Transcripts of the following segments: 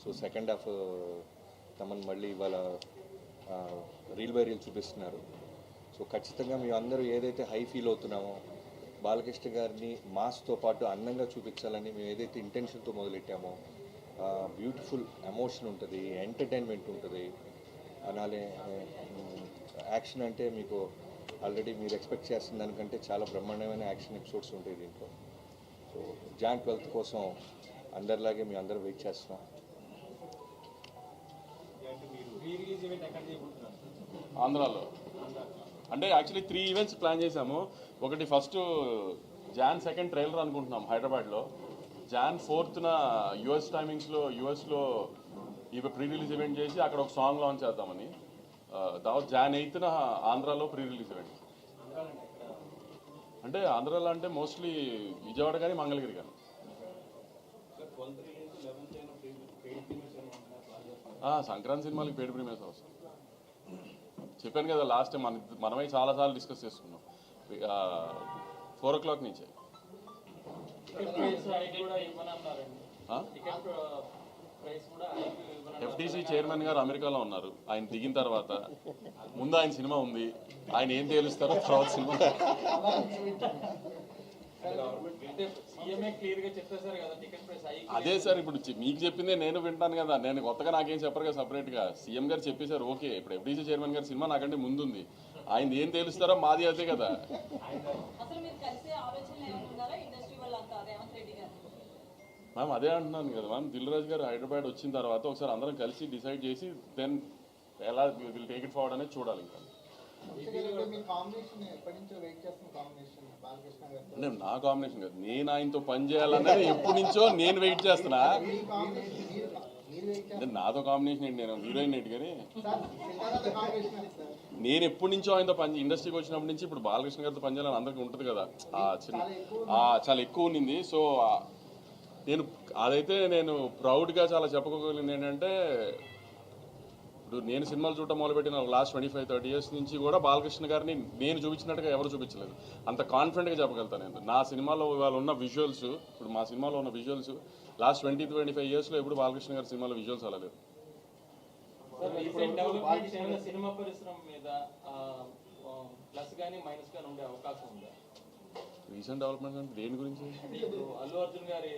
So second half Thaman మళ్ళీ ఇవాళ reel by reel చూపిస్తున్నారు. సో ఖచ్చితంగా మేము అందరూ ఏదైతే హై ఫీల్ అవుతున్నామో బాలకృష్ణ గారిని మాస్తో పాటు అందంగా చూపించాలని మేము ఏదైతే ఇంటెన్షన్తో మొదలెట్టామో బ్యూటిఫుల్ ఎమోషన్ ఉంటుంది, ఎంటర్టైన్మెంట్ ఉంటుంది. అలానే యాక్షన్ అంటే మీకు ఆల్రెడీ మీరు ఎక్స్పెక్ట్ చేస్తున్న దానికంటే చాలా బ్రహ్మాండమైన యాక్షన్ ఎపిసోడ్స్ ఉంటాయి దీంట్లో. సో జాన్ 12th కోసం అందరిలాగే మేము అందరూ వెయిట్ చేస్తున్నాం. ఆంధ్రాలో అంటే యాక్చువల్లీ 3 ఈవెంట్స్ ప్లాన్ చేశాము. ఒకటి ఫస్ట్ జాన్ 2 ట్రైలర్ అనుకుంటున్నాం హైదరాబాద్లో. జాన్ 4th యుఎస్ టైమింగ్స్లో యుఎస్లో ఇవి ప్రీ రిలీజ్ ఈవెంట్ చేసి అక్కడ ఒక సాంగ్ లాంచ్ చేద్దామని. తర్వాత జాన్ 8th ఆంధ్రాలో ప్రీ రిలీజ్ ఈవెంట్. అంటే ఆంధ్రాలో అంటే మోస్ట్లీ విజయవాడ కానీ మంగళగిరి కానీ. సంక్రాంతి సినిమాలకి పెయిడ్ ప్రీమియర్స్ అవసరం. చెప్పాను కదా లాస్ట్ టైం మనమే చాలాసార్లు డిస్కస్ చేసుకున్నాం. 4 o'clock నుంచే. ఎఫ్టీసీ చైర్మన్ గారు అమెరికాలో ఉన్నారు. ఆయన దిగిన తర్వాత ముందు ఆయన సినిమా ఉంది, ఆయన ఏం తేలుస్తారో తర్వాత సినిమా. అదే సార్ ఇప్పుడు మీకు చెప్పిందే నేను వింటాను కదా, నేను కొత్తగా నాకేం చెప్పరు కదా సపరేట్గా. సీఎం గారు చెప్పేశారు ఓకే. ఇప్పుడు ఎఫ్డీసీ చైర్మన్ గారి సినిమా నాకంటే ముందుంది, ఆయన ఏం తేలుస్తారో మాది అదే కదా. మ్యామ్ అదే అంటున్నాను కదా మ్యామ్, దిల్ రాజు గారు హైదరాబాద్ వచ్చిన తర్వాత ఒకసారి అందరం కలిసి డిసైడ్ చేసి దెన్ ఎలా విల్ టేక్ ఇట్ ఫార్వర్డ్ అనేది చూడాలి. ఇంకా అంటే నా కాంబినేషన్ కాదు, నేను ఆయనతో పని చేయాలన్నది ఎప్పటి నుంచో నేను వెయిట్ చేస్తున్నా. అంటే నాతో కాంబినేషన్ ఏంటి, నేను హీరోయిన్ ఏంటి, కానీ నేను ఎప్పటి నుంచో ఆయనతో పని ఇండస్ట్రీకి వచ్చినప్పటి నుంచి ఇప్పుడు బాలకృష్ణ గారితో పని చేయాలని అందరికీ ఉంటుంది కదా, చాలా ఎక్కువ ఉన్నింది. సో నేను అదైతే నేను ప్రౌడ్గా చాలా చెప్పుకోగలిగింది ఏంటంటే, ఇప్పుడు నేను సినిమాలు చూడటం మొదలుపెట్టిన లాస్ట్ 25-30 years నుంచి కూడా బాలకృష్ణ గారిని నేను చూపించినట్టుగా ఎవరు చూపించలేదు. అంత కాన్ఫిడెంట్గా చెప్పగలుగుతాను నేను. నా సినిమాలో ఇవాళ ఉన్న విజువల్స్, ఇప్పుడు మా సినిమాలో ఉన్న విజువల్స్ లాస్ట్ 20-25 yearsలో ఎప్పుడు బాలకృష్ణ గారి సినిమాలో విజువల్స్ అలా లేవు. సినిమా పరిశ్రమ మీద ప్లస్ కానీ మైనస్ కానీ ఉండే అవకాశం ఉందా? రీసెంట్ డెవలప్మెంట్స్ అంటే దేని గురించి? అల్లు అర్జున్ గారి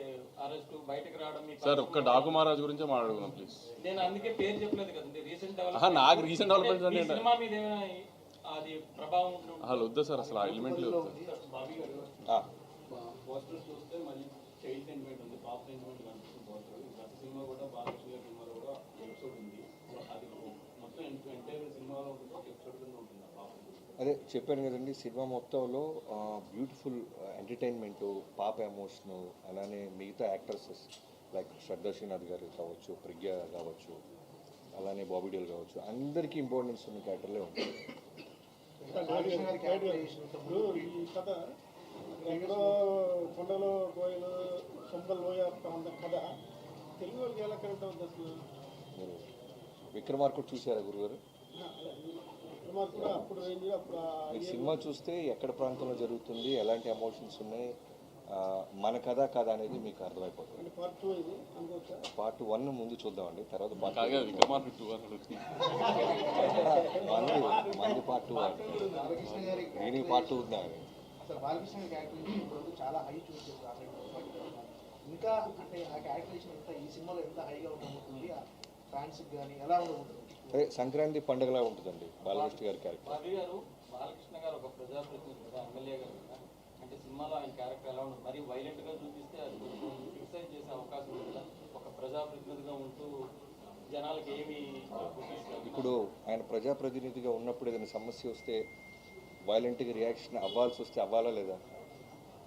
అరెస్ట్ బయటకు రావడం. సార్ ఒక్క డాకు మహారాజ్ గురించే మాట్లాడుకున్నాం ప్లీజ్. నేను అందుకే పేరు చెప్పలేదు కదండి. నాకు రీసెంట్ డెవలప్మెంట్స్ అంటే సినిమా మీద అది ప్రభావం అసలు వద్దా సార్, అసలు ఆ ఎలిమెంట్ లేదు. పోస్టర్స్ చూస్తే మళ్ళీ చైల్డ్ సెంటిమెంట్ ఉంది, పాప సెంటిమెంట్ కనిపిస్తుంది పోస్టర్. గత సినిమా కూడా బాలకృష్ణ గారి సినిమాలో కూడా ఎపిసోడ్ ఉంది. అది మొత్తం ఎంటైర్ సినిమాలో ఉంటుంది, ఒక ఎపిసోడ్ కింద ఉంటుంది. అదే చెప్పాను కదండి, సినిమా మొత్తంలో బ్యూటిఫుల్ ఎంటర్టైన్మెంటు, పాప ఎమోషను, అలానే మిగతా యాక్టర్స్ లైక్ శ్రద్ధా శ్రీనాథ్ గారు కావచ్చు, ప్రజ్ఞ కావచ్చు, అలానే బాబీ డియోల్ కావచ్చు, అందరికీ ఇంపార్టెన్స్ ఉన్న క్యారెక్టర్లే ఉంటుంది. కొండలో కోయలు సొంపలు లోయ కథ తెలుగు వాళ్ళకి ఎలా కరెక్ట్ అవుతుంది అసలు? మీరు విక్రమార్కుడు చూసారా గురుగారు? ఈ సినిమా చూస్తే ఎక్కడ ప్రాంతంలో జరుగుతుంది, ఎలాంటి ఎమోషన్స్ ఉన్నాయి, మన కథ కాదా అనేది మీకు అర్థమైపోతుంది. పార్ట్ 1 ముందు చూద్దామండి, తర్వాత మంది పార్ట్ 2 దీనికి పార్ట్ 2 ఉందా? ఇంకా అంటే ఆ క్యారెక్టరేషన్ ఎంత ఈ సినిమాలో ఎంత హైగా ఉంటుంది, ఫ్యాన్స్ కానీ ఎలా ఉంటుంది? అదే సంక్రాంతి పండుగలా ఉంటుందండి బాలకృష్ణ గారి క్యారెక్టర్. బాలకృష్ణ గారు ఒక ప్రజాప్రతినిధి కదా, ఎమ్మెల్యే గారు కదా, అంటే సినిమాలో ఆయన క్యారెక్టర్ ఎలా ఉంటుంది? మరి వైలెంట్ గా చూపిస్తే అది క్రిటిసైజ్ చేసే అవకాశం ఉంది కదా. ఒక ప్రజాప్రతినిధిగా ఉంటూ జనాలకి ఏమి ఇప్పుడు ఆయన ప్రజాప్రతినిధిగా ఉన్నప్పుడు ఏదైనా సమస్య వస్తే వైలెంట్గా రియాక్షన్ అవ్వాల్సి వస్తే అవ్వాలా లేదా?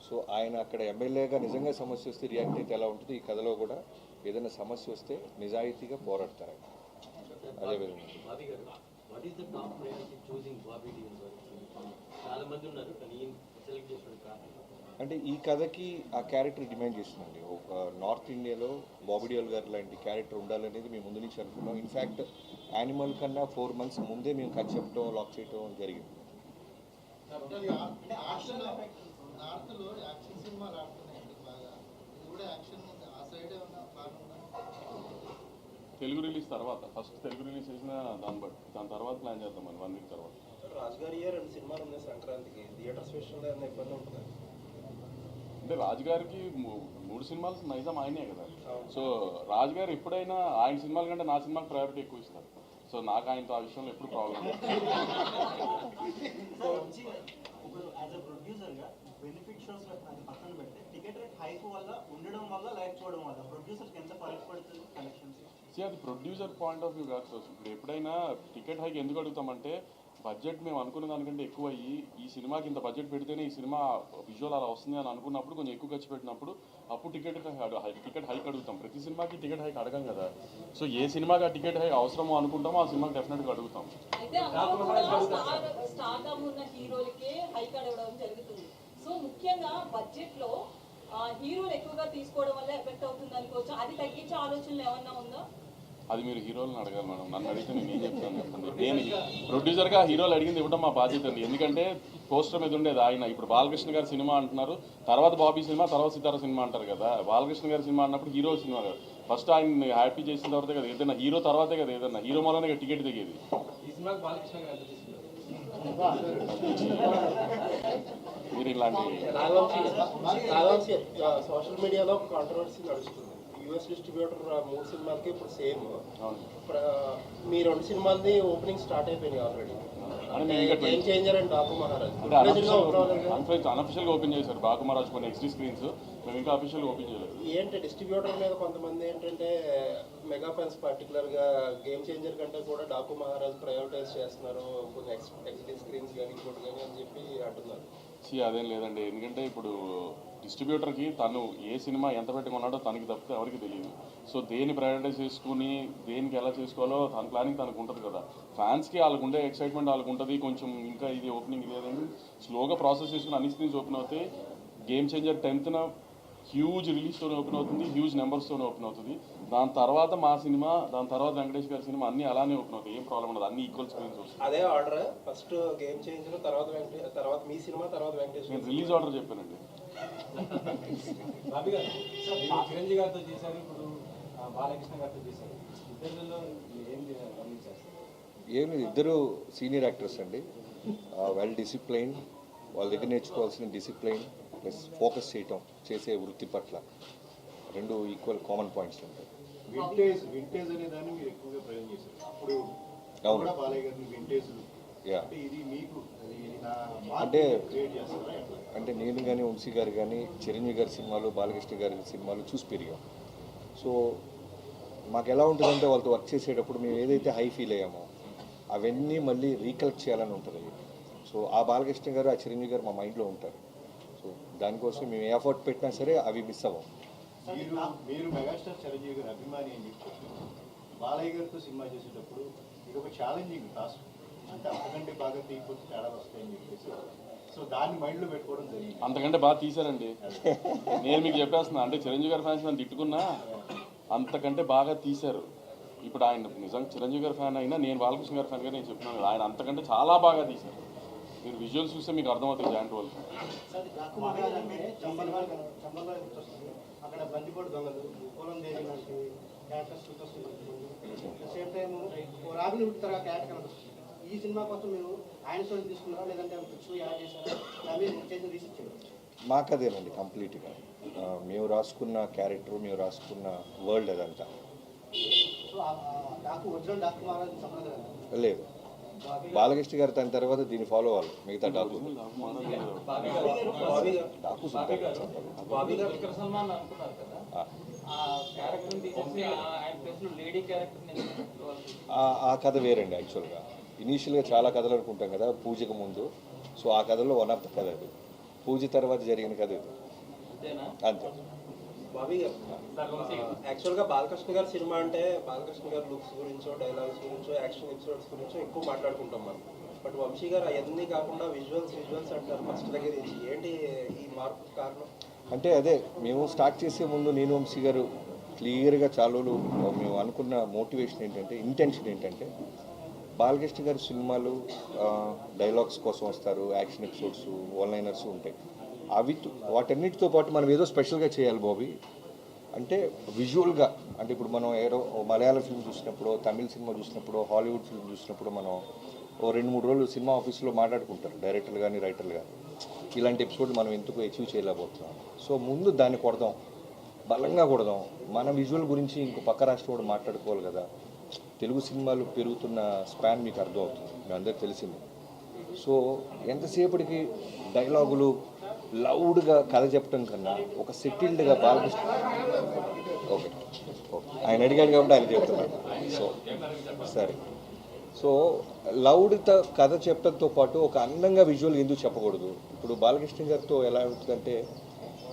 సో ఆయన అక్కడ ఎమ్మెల్యేగా నిజంగా సమస్య వస్తే రియాక్ట్ అయితే ఎలా ఉంటుంది, ఈ కథలో కూడా ఏదైనా సమస్య వస్తే నిజాయితీగా పోరాడతారు ఆయన. అదే విధంగా అంటే ఈ కథకి ఆ క్యారెక్టర్ డిమాండ్ చేస్తుందండి. ఒక నార్త్ ఇండియాలో బాబీ డియోల్ గారు లాంటి క్యారెక్టర్ ఉండాలనేది మేము ముందు నుంచి అనుకున్నాం. ఇన్ఫ్యాక్ట్ యానిమల్ కన్నా 4 months ముందే మేము కట్ చెప్పడం, లాక్ చేయడం జరిగింది. తెలుగు రిలీజ్ తర్వాత ఫస్ట్ తెలుగు రిలీజ్ చేసిన దాని తర్వాత ప్లాన్ చేద్దాం అని 1 వీక్ తర్వాత. రాజుగారి ఇయర్ 2 సినిమాలు ఉన్నాయి సంక్రాంతికి, థియేటర్స్ విషయంలో ఏమైనా ఇబ్బంది ఉంటుంది? అంటే రాజుగారికి 3 సినిమాలు నైజాం ఆయనే కదా. సో రాజుగారు ఎప్పుడైనా ఆయన సినిమాల కంటే నా సినిమాకి ప్రయారిటీ ఎక్కువ ఇస్తారు. సో నాకు ఆయనతో ఆ విషయంలో ఎప్పుడు ప్రాబ్లం లేదు. ఇప్పుడు యాజ్ అ ప్రొడ్యూసర్గా బెనిఫిట్ షోస్ అది పక్కన పెడితే టికెట్ రేట్ హైక్ వల్ల ఉండడం వల్ల లేకపోవడం వల్ల ప్రొడ్యూసర్స్కి ఎంత ఫరక్ పడుతుంది కలెక్షన్స్? అది ప్రొడ్యూసర్ పాయింట్ ఆఫ్ వ్యూ కాదు సార్. ఇప్పుడు ఎప్పుడైనా టికెట్ హైక్ ఎందుకు అడుగుతామంటే బడ్జెట్ మేము అనుకున్న దానికంటే ఎక్కువ అయ్యి ఈ సినిమాకి ఇంత బడ్జెట్ పెడితేనే ఈ సినిమా విజువల్ అలా వస్తుంది అని అనుకున్నప్పుడు కొంచెం ఎక్కువ ఖర్చు పెట్టినప్పుడు అప్పుడు టికెట్ హైక్ అడుగుతాం. ప్రతి సినిమాకి టికెట్ హైక్ అడగం కదా. సో ఏ సినిమాకి ఆ టికెట్ హైక్ అవసరమో అనుకుంటామో ఆ సినిమాకి డెఫినెట్గా అడుగుతాం. అయితే అందులో కూడా స్టార్డమ్ ఉన్న హీరోలకే హైక్ అడగడం జరుగుతుంది. సో ముఖ్యంగా బడ్జెట్ లో హీరోలు ఎక్కువగా తీసుకోవడం వల్ల ఎఫెక్ట్ అవుతుంది అనుకోవచ్చు. అది తగ్గించే ఆలోచనలు ఏమన్నా ఉందా? అది మీరు హీరోలను అడగాలి మేడం. నన్ను అడిగితే నేను ఏం చెప్తాను చెప్పండి. నేను ప్రొడ్యూసర్గా హీరోలు అడిగింది ఇవ్వడం మా బాధ్యత అండి. ఎందుకంటే పోస్టర్ మీద ఉండేది ఆయన. ఇప్పుడు బాలకృష్ణ గారి సినిమా అంటున్నారు, తర్వాత బాబీ సినిమా, తర్వాత సితారా సినిమా అంటారు కదా. బాలకృష్ణ గారి సినిమా అన్నప్పుడు హీరో సినిమా కదా. ఫస్ట్ ఆయన హ్యాపీ చేసిన తర్వాత కదా ఏదైనా హీరో తర్వాతే కదా ఏదైనా హీరో మూలనే టికెట్ దిగేది. ఈ సినిమాకి బాలకృష్ణ గారు ఎంత తీసుకున్నారు? మీరు ఇలాంటి సోషల్ మీడియాలో ఒక కాంట్రవర్సీ నడుస్తుంది. యూఎస్ డిస్ట్రిబ్యూటర్ 3 సినిమాలకి ఇప్పుడు సేమ్. మీ 2 సినిమాలది ఓపెనింగ్ స్టార్ట్ అయిపోయినాయి already. Game changer and Daaku Maharaaj అన్అఫిషియల్గా ఓపెన్ చేశారు. బాకు మహారాజ్ కొన్ని ఎక్స్ట్రీ స్క్రీన్స్, మేము ఇంకా అఫీషియల్గా ఓపెన్ చేయలేదు. ఏంటి డిస్ట్రిబ్యూటర్ మీద కొంతమంది ఏంటంటే మెగా ఫ్యాన్స్ పర్టికులర్గా గేమ్ చేంజర్ కంటే కూడా డాకు మహారాజ్ ప్రయారిటైజ్ చేస్తున్నారు, కొన్ని ఎక్స్ట్రీ స్క్రీన్స్ కానీ ఇంకోటి కానీ అని చెప్పి అంటున్నారు. అదేం లేదండి. ఎందుకంటే ఇప్పుడు డిస్ట్రిబ్యూటర్కి తను ఏ సినిమా ఎంత పెట్టుకున్నాడో తనకి తప్పితే ఎవరికి తెలియదు. సో దేన్ని ప్రయారిటైజ్ చేసుకుని దేనికి ఎలా చేసుకోవాలో తన ప్లానింగ్ తనకు ఉంటుంది కదా. ఫ్యాన్స్కి వాళ్ళకు ఉండే ఎక్సైట్మెంట్ వాళ్ళకు ఉంటుంది. కొంచెం ఇంకా ఇది ఓపెనింగ్ లేదని స్లోగా ప్రాసెస్ చేసుకుని అన్ని స్క్రీన్స్ ఓపెన్ అవుతాయి. గేమ్ చేంజర్ 10th హ్యూజ్ రిలీజ్తో ఓపెన్ అవుతుంది, హ్యూజ్ నెంబర్స్తో ఓపెన్ అవుతుంది. దాని తర్వాత మా సినిమా, దాని తర్వాత వెంకటేష్ గారి సినిమా అన్నీ అలానే ఓపెన్ అవుతాయి. ఏం ప్రాబ్లం ఉండదు, అన్ని ఈక్వల్ స్క్రీన్స్ వస్తాయి. అదే ఆర్డర్ ఫస్ట్ గేమ్ చేంజర్, తర్వాత మీ సినిమా, తర్వాత వెంకటేష్. నేను రిలీజ్ ఆర్డర్ చెప్పానండి. బాబీ గారు చిరంజీవి గారితో చేశారు, ఇప్పుడు బాలకృష్ణ గారితో చేశారు. ఇద్దరిలో ఏం గమనించారు? ఏం లేదు, ఇద్దరు సీనియర్ యాక్టర్స్ అండి. వెల్ డిసిప్లైన్, వాళ్ళ దగ్గర నేర్చుకోవాల్సిన డిసిప్లైన్ ప్లస్ ఫోకస్ చేయటం, చేసే వృత్తి పట్ల 2 ఈక్వల్ కామన్ పాయింట్స్ ఉంటాయి. వింటేజ్ అనే దాన్ని మీరు ఎక్కువగా ప్రయోగం చేశారు. అప్పుడు అవును. కూడా బాలయ్య గారిని వింటేజ్ యా అంటే ఇది మీకు అంటే క్రియేట్ చేస్తారా? అంటే నేను కానీ వంశీ గారు కానీ చిరంజీవి గారి సినిమాలు, బాలకృష్ణ గారి సినిమాలు చూసి పెరిగాం. సో మాకు ఎలా ఉంటుందంటే వాళ్ళతో వర్క్ చేసేటప్పుడు మేము ఏదైతే హై ఫీల్ అయ్యామో అవన్నీ మళ్ళీ రీకలెక్ట్ చేయాలని ఉంటుంది. సో ఆ బాలకృష్ణ గారు, ఆ చిరంజీవి గారు మా మైండ్లో ఉంటారు. సో దానికోసం మేము ఏ ఎఫర్ట్ పెట్టినా సరే అవి మిస్ అవ్వం. మీరు మెగాస్టార్ చిరంజీవి గారి అభిమాని అని చెప్పి బాలయ్య గారితో సినిమా చేసేటప్పుడు ఇది ఒక ఛాలెంజింగ్ టాస్క్. అంటే అంతకంటే బాగా తీయకపోతే తేడా వస్తాయని చెప్పేసి సో దాన్ని మైండ్లో పెట్టుకోవడం జరిగింది. అంతకంటే బాగా తీశారండి. నేను మీకు చెప్పేస్తున్నా, అంటే చిరంజీవి గారి ఫ్యాన్స్ నన్ను తిట్టుకున్నా అంతకంటే బాగా తీశారు. ఇప్పుడు ఆయన నిజంగా చిరంజీవి గారి ఫ్యాన్ అయినా నేను బాలకృష్ణ గారి ఫ్యాన్గా నేను చెప్తున్నాను కదా, ఆయన అంతకంటే చాలా బాగా తీశారు. మీరు విజువల్స్ చూస్తే మీకు అర్థమవుతుంది జాయింట్ వాళ్ళు. అక్కడ బందిపోటు దొంగలు, పొలం దేవి లాంటి characters same time robin hood తరహా క్యారెక్టర్ కనిపిస్తుంది. ఈ సినిమా కోసం మీరు ఆయన స్టోరీ తీసుకున్నారా, లేదంటే పిక్స్ ఎలా చేశారా, చేసిన రీసెర్చ్ చేయండి? మాకు అదేనండి కంప్లీట్గా. మేము రాసుకున్న క్యారెక్టర్, మేము రాసుకున్న వరల్డ్ అదంతా. సో డాకు ఒరిజినల్ డాకు మహారాజ్ సంప్రదాయం లేదు, బాలకృష్ణ గారు దాని తర్వాత దీన్ని ఫాలో అవ్వాలి. మిగతా డాకు బాబీ గారు విక్రమ్ సల్మాన్ అనుకున్నారు కదా, ఆ క్యారెక్టర్ తీసేసి ఆయన ప్లేస్ లో లేడీ క్యారెక్టర్ ఆ కథ వేరండి. యాక్చువల్గా ఇనీషియల్గా చాలా కథలు అనుకుంటాం కదా పూజకు ముందు. సో ఆ కథలో వన్ ఆఫ్ ద కథ అది. పూజ తర్వాత జరిగిన కథ ఇది. అంతే. బాబీ గారు యాక్చువల్గా బాలకృష్ణ గారి సినిమా అంటే బాలకృష్ణ గారి లుక్స్ గురించో, డైలాగ్స్ గురించో, యాక్షన్ ఎపిసోడ్స్ గురించో ఎక్కువ మాట్లాడుకుంటాం మనం. బట్ వంశీ గారు అవన్నీ కాకుండా విజువల్స్ అంటారు ఫస్ట్ దగ్గర నుంచి. ఏంటి ఈ మార్పు కారణం? అంటే అదే మేము స్టార్ట్ చేసే ముందు నేను వంశీ గారు క్లియర్గా చాలా రోజులు మేము అనుకున్న మోటివేషన్ ఏంటంటే, ఇంటెన్షన్ ఏంటంటే, బాలకృష్ణ గారి సినిమాలు డైలాగ్స్ కోసం వస్తారు, యాక్షన్ ఎపిసోడ్స్, వన్ లైనర్స్ ఉంటాయి. వాటన్నిటితో పాటు మనం ఏదో స్పెషల్గా చేయాలి బాబీ. అంటే విజువల్గా, అంటే ఇప్పుడు మనం ఏదో మలయాళ ఫిల్మ్ చూసినప్పుడు, తమిళ సినిమా చూసినప్పుడు, హాలీవుడ్ ఫిల్మ్ చూసినప్పుడు మనం ఓ 2-3 రోజులు సినిమా ఆఫీస్లో మాట్లాడుకుంటారు డైరెక్టర్లు కానీ రైటర్లు కానీ, ఇలాంటి ఎపిసోడ్ మనం ఎందుకు అచీవ్ చేయలేకపోతున్నాం. సో ముందు దాన్ని కొడదాం, బలంగా కొడదాం. మన విజువల్ గురించి ఇంకో పక్క రాష్ట్రం కూడా మాట్లాడుకోవాలి కదా. తెలుగు సినిమాలు పెరుగుతున్న స్పాన్ మీకు అర్థమవుతుంది, మీ అందరికి తెలిసింది. సో ఎంతసేపటికి డైలాగులు లౌడ్గా కథ చెప్పడం కన్నా ఒక సెటిల్డ్గా బాలకృష్ణ ఓకే ఆయన అడిగాడు కాబట్టి ఆయన చెప్తున్నాను. సో సరే, సో లౌడ్తో కథ చెప్పడంతో పాటు ఒక అందంగా విజువల్ ఎందుకు చెప్పకూడదు. ఇప్పుడు బాలకృష్ణ గారితో ఎలా ఉంటుందంటే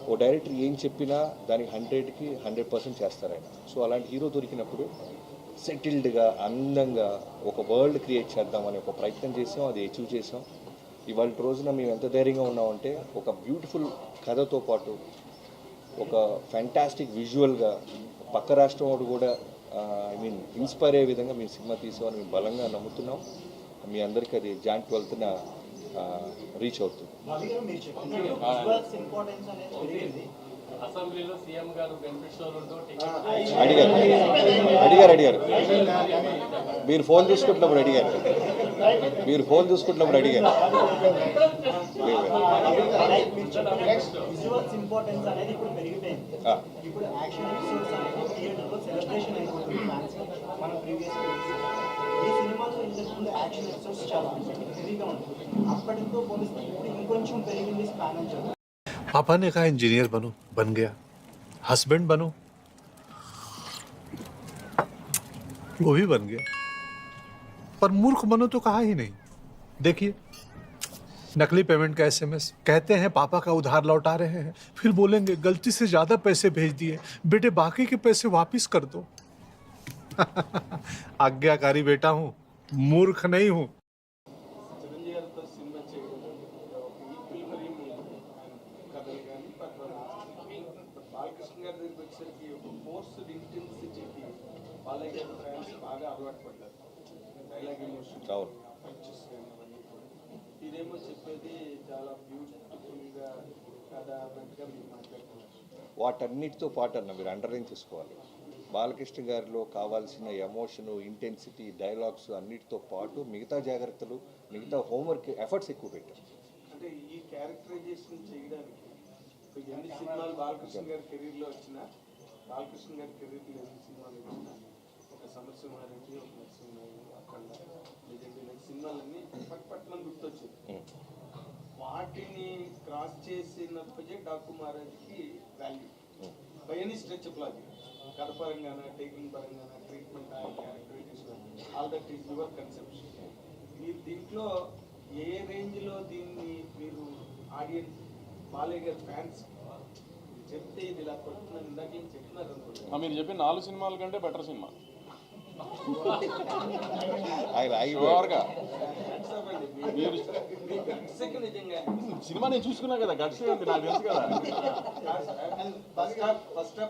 ఓ డైరెక్టర్ ఏం చెప్పినా దానికి 100కి 100% చేస్తారు ఆయన. సో అలాంటి హీరో దొరికినప్పుడు సెటిల్డ్గా అందంగా ఒక వరల్డ్ క్రియేట్ చేద్దామని ఒక ప్రయత్నం చేసాం, అది అచీవ్ చేసాం. ఇవాళ రోజున మేము ఎంత ధైర్యంగా ఉన్నామంటే ఒక బ్యూటిఫుల్ కథతో పాటు ఒక ఫ్యాంటాస్టిక్ విజువల్గా పక్క రాష్ట్రం వాడు కూడా ఇన్స్పైర్ అయ్యే విధంగా మేము సినిమా తీసామని మేము బలంగా నమ్ముతున్నాం. మీ అందరికీ అది Jan 12న రీచ్ అవుతుంది. అసెంబ్లీలో సీఎం గారు బెనిఫిట్ షోలతో అడిగారు మీరు ఫోన్ చూసుకుంటున్నప్పుడు అడిగారు. విజువల్స్ ఇంపార్టెన్స్ అనేది ఇప్పుడు పెరిగిపోయింది. ఇప్పుడు యాక్షన్ ఎపిసోడ్స్ అనేది థియేటర్లో సెలబ్రేషన్ అయిపోతుంది ఫ్యాన్స్. మన ప్రీవియస్ ఈ సినిమాలో ఇంతకుముందు యాక్షన్ ఎపిసోడ్స్ చాలా హెవీగా ఉంటుంది. అప్పటితో పోలిస్తే ఇప్పుడు ఇంకొంచెం పెరిగింది స్పాన్ అని చెప్పారు. पापा ने कहा इंजीनियर बनो, बन गया. हस्बैंड बनो, वो भी बन गया. पर मूर्ख बनो तो कहा ही नहीं. देखिए, नकली पेमेंट का SMS, कहते हैं पापा का उधार लौटा रहे हैं, फिर बोलेंगे गलती से ज्यादा पैसे भेज दिए, बेटे बाकी के पैसे वापिस कर दो. आज्ञाकारी बेटा हूं, मूर्ख नहीं हूं. చిరంజీవి గారితో సినిమా చేయడం ఈక్వల్ మరి కథలు కానీ బాలకృష్ణ గారి దగ్గరికి వచ్చేసరికి ఒక ఫోర్స్డ్ ఇంటెన్సిటీకి బాలయ్య గారి ఫ్యాన్స్ బాగా అలవాటు పడ్డారు. డైలాగ్ ఎమోషన్ పిక్చర్స్ కానీ అవన్నీ కూడా. ఇదేమో చెప్పేది చాలా బ్యూటిఫుల్గా కథ అన్నట్టుగా మీరు మాట్లాడుతున్నారు. వాటన్నిటితో పాటు అన్న మీరు అండర్లైన్ చేసుకోవాలి, బాలకృష్ణ గారిలో కావాల్సిన ఎమోషను, ఇంటెన్సిటీ, డైలాగ్స్ అన్నిటితో పాటు మిగతా జాగ్రత్తలు, మిగతా హోంవర్క్ ఎఫర్ట్స్ ఎక్కువ పెట్టారు. అంటే ఈ క్యారెక్టరైజేషన్ చేయడానికి ఎన్ని సినిమాలు బాలకృష్ణ గారి కెరీర్లో వచ్చినా, బాలకృష్ణ గారి కెరీర్లో ఎన్ని సినిమాలు వచ్చినా, ఒక సమరసింహారెడ్డి, ఒక నరసింహారెడ్డి, అఖండ, లెజెండ్ సినిమాలన్నీ పట్మని గుర్తొచ్చాయి. వాటిని క్రాస్ చేసినప్పుడే డాకు మహారాజ్కి value by any stretch of logic. కథ పరంగాన, టేకింగ్ పరంగాన, treatment, characterisation, all that is your conception. మీరు దీంట్లో ఏ రేంజ్లో దీన్ని మీరు ఆడియన్స్ బాలయ్య గారి ఫ్యాన్స్ చెప్తే ఇది ఇలా కొడుతున్నాను ఇందాక ఏం చెప్తున్నారు అనుకుంటున్నాను. మీరు చెప్పిన 4 సినిమాల కంటే బెటర్ సినిమా. నిజంగా సినిమా నేను చూసుకున్నా కదా, గట్స్ నాకు తెలుసు కదా.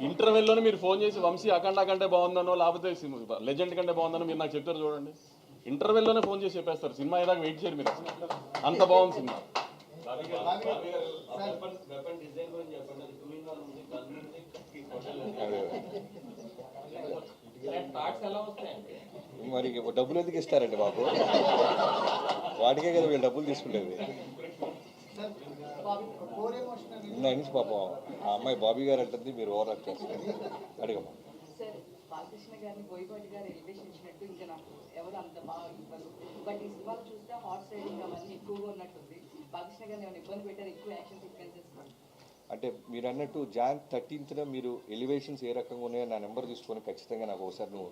ఇంటర్వెల్లోనే మీరు ఫోన్ చేసి వంశీ అఖండ కంటే బాగుందనో లేకపోతే లెజెండ్ కంటే బాగుందనో మీరు నాకు చెప్తారు చూడండి. ఇంటర్వెల్లోనే ఫోన్ చేసి చెప్పేస్తారు. సినిమా ఏదాకా వెయిట్ చేయరు మీరు, అసలు అంత బాగుంది సినిమా. మరి డబ్బులు ఎందుకు ఇస్తారండి బాబు, వాటికే కదా వీళ్ళు డబ్బులు తీసుకుంటేది. నా నుంచి పాపం ఆ అమ్మాయి బాబీ గారు అంటుంది, మీరు ఓవర్ యాక్ట్ చేస్తారు. అడిగమ్మా. బాలకృష్ణ గారిని బోయపాటి గారు ఎలివేషన్ ఇచ్చినట్టు ఇంకా నాకు ఎవరు అంత బాగా ఇవ్వరు. బట్ ఈ సినిమాలు చూస్తే హార్స్ రైడింగ్ అవన్నీ ఎక్కువగా ఉన్నట్టుంది. బాలకృష్ణ గారిని ఏమైనా ఇబ్బంది పెట్టారు, ఎక్కువ యాక్షన్ సీక్వెన్సెస్? అంటే మీరు అన్నట్టు Jan 13న మీరు ఎలివేషన్స్ ఏ రకంగా ఉన్నాయో నా నెంబర్ తీసుకొని ఖచ్చితంగా నాకు ఒకసారి నువ్వు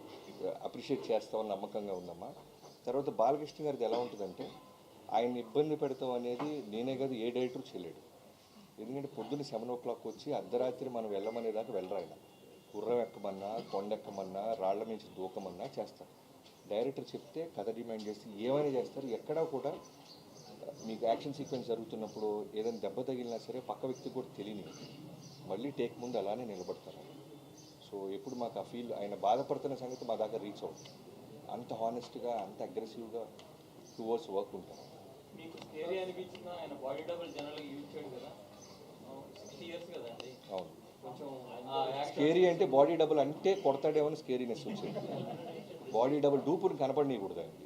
అప్రిషియేట్ చేస్తావని నమ్మకంగా ఉందమ్మా. తర్వాత బాలకృష్ణ గారిది ఎలా ఉంటుందంటే ఆయన ఇబ్బంది పెడతాం అనేది నేనే కాదు ఏ డైరెక్టర్ చేయలేడు. ఎందుకంటే పొద్దున్న 7 o'clock వచ్చి అర్ధరాత్రి మనం వెళ్ళమనేదాకా వెళ్ళరు. ఆయన గుర్రం ఎక్కమన్నా, కొండ ఎక్కమన్నా, రాళ్ల నుంచి దూకమన్నా చేస్తారు. డైరెక్టర్ చెప్తే కథ డిమాండ్ చేస్తే ఏమైనా చేస్తారు. ఎక్కడా కూడా మీకు యాక్షన్ సీక్వెన్స్ జరుగుతున్నప్పుడు ఏదైనా దెబ్బ తగిలినా సరే పక్క వ్యక్తి కూడా తెలియని మళ్ళీ టేక్ ముందు అలానే నిలబడతారు. సో ఎప్పుడు మాకు ఆ ఫీల్ ఆయన బాధపడుతున్న సంగతి మా దాకా రీచ్ అవుతుంది. అంత హానెస్ట్గా, అంత అగ్రెసివ్గా టువర్డ్స్ వర్క్ ఉంటారు. మీకు స్కేరీ అనిపించిన ఆయన బాడీ డబుల్ జనరల్గా యూజ్ చేయడు కదా, 60 years కదండి. అవును. కొంచెం స్కేరీ అంటే బాడీ డబుల్ అంటే కొడతాడేమో అని స్కేరీనెస్ వచ్చింది. బాడీ డబుల్ డూపుని కనపడనీయకూడదు అండి,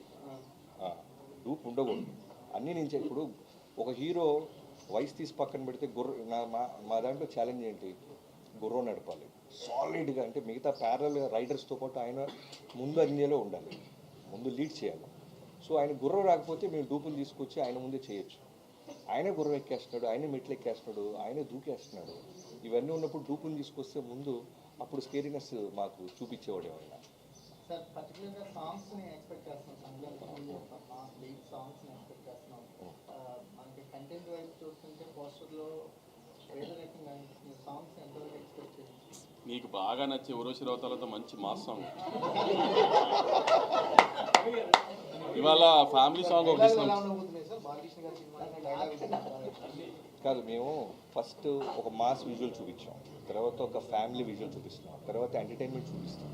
డూప్ ఉండకూడదు. అన్నీ నేను ఇప్పుడు ఒక హీరో వయసు తీసి పక్కన పెడితే మా దాంట్లో ఛాలెంజ్ ఏంటి, గుర్రం నడపాలి సాలిడ్గా. అంటే మిగతా ప్యారల్ రైడర్స్తో పాటు ఆయన ముందు అన్నిలో ఉండాలి, ముందు లీడ్ చేయాలి. సో ఆయన గుర్రం రాకపోతే మేము డూపులు తీసుకొచ్చి ఆయన ముందే చేయొచ్చు. ఆయనే గుర్రం ఎక్కేస్తున్నాడు, ఆయనే మెట్లు ఎక్కేస్తున్నాడు, ఆయనే దూకేస్తున్నాడు. ఇవన్నీ ఉన్నప్పుడు డూపుని తీసుకొస్తే ముందు అప్పుడు స్కేరీనెస్ మాకు చూపించేవాడు ఆయన. సార్ పర్టికులర్గా సాంగ్స్ని ఎక్స్పెక్ట్ చేస్తున్నాం, లీడ్ సాంగ్స్ని ఎక్స్పెక్ట్ చేస్తున్నాం. మనకి కంటెంట్ వైపు చూస్తుంటే పోస్టర్లో వేరే రకంగా అనిపిస్తుంది. సాంగ్స్ ఎంతవరకు ఎక్స్పెక్ట్ చేయాలి? నీకు బాగా నచ్చే ఉరోషి రౌతాలతో మంచి మాస్ సాంగ్, ఇవాళ ఫ్యామిలీ సాంగ్ ఒకటి ఇస్తున్నాం. సార్ బాలకృష్ణ గారి సినిమా కాదు, మేము ఫస్ట్ ఒక మాస్ విజువల్ చూపించాం, తర్వాత ఒక ఫ్యామిలీ విజువల్ చూపిస్తున్నాం, తర్వాత ఎంటర్టైన్మెంట్ చూపిస్తాం.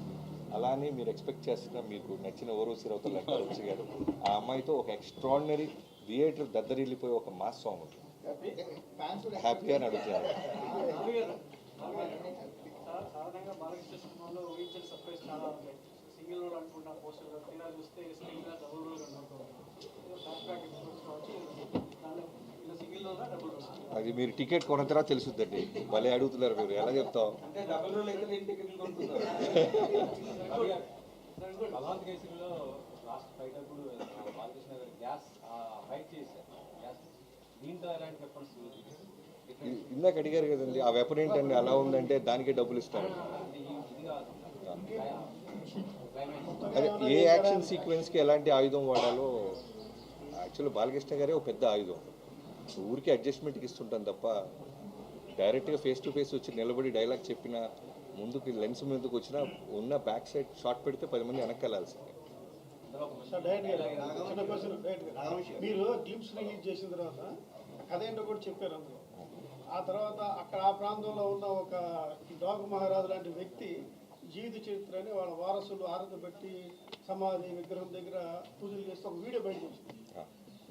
అలానే మీరు ఎక్స్పెక్ట్ చేస్తున్న మీకు నచ్చిన ఓరోసి రౌతల లక్ష్మి గారు ఆ అమ్మాయితో ఒక ఎక్స్ట్రాడినరీ థియేటర్ దద్దరిల్లిపోయి ఒక మాస్ సాంగ్ ఉంటుంది. హ్యాపీగా అని అడుగుతున్నారు. సాధారణంగా బాలకృష్ణ సినిమాలో ఊహించని సర్ప్రైజ్ చాలా ఉంటాయి. సింగిల్ రోల్ అనుకుంటా పోస్టర్ తీరా చూస్తే స్క్రీన్ మీద double role single role double role. అది మీరు టికెట్ కొన్న తర్వాత తెలుసుద్దండి. భలే అడుగుతున్నారు మీరు, ఎలా చెప్తాం? అంటే డబుల్ రోల్ అయితే నేను టికెట్లు కొనుక్కున్నాను. బలవంత్ కేసులో లాస్ట్ ఫైట్ అప్పుడు బాలకృష్ణ గారు గ్యాస్ ఫైట్ చేశారు. గ్యాస్ దీంతో ఎలాంటి వెపన్స్ ఇందాక అడిగారు కదండి, ఆ వెపన్ ఏంటండి అలా ఉందంటే దానికే డబ్బులు ఇస్తారు. అదే ఏ యాక్షన్ సీక్వెన్స్కి ఎలాంటి ఆయుధం వాడాలో యాక్చువల్లీ బాలకృష్ణ గారే ఒక పెద్ద ఆయుధం. ఊరికి అడ్జస్ట్మెంట్కి ఇస్తుంటాం తప్ప డైరెక్ట్గా ఫేస్ టు ఫేస్ వచ్చి నిలబడి డైలాగ్ చెప్పిన ముందుకు లెన్స్ ముందుకు వచ్చినా ఉన్న బ్యాక్ సైడ్ షాట్ పెడితే 10 మంది వెనక్కి వెళ్ళాల్సిందే. మీరు క్లిప్స్ రిలీజ్ చేసిన తర్వాత కథ ఏంటో కూడా చెప్పారు అందులో. ఆ తర్వాత అక్కడ ఆ ప్రాంతంలో ఉన్న ఒక డాగు మహారాజు లాంటి వ్యక్తి జీవిత చరిత్రని వాళ్ళ వారసులు ఆరాధన పెట్టి సమాధి విగ్రహం దగ్గర పూజలు చేస్తే ఒక వీడియో బయట వచ్చింది.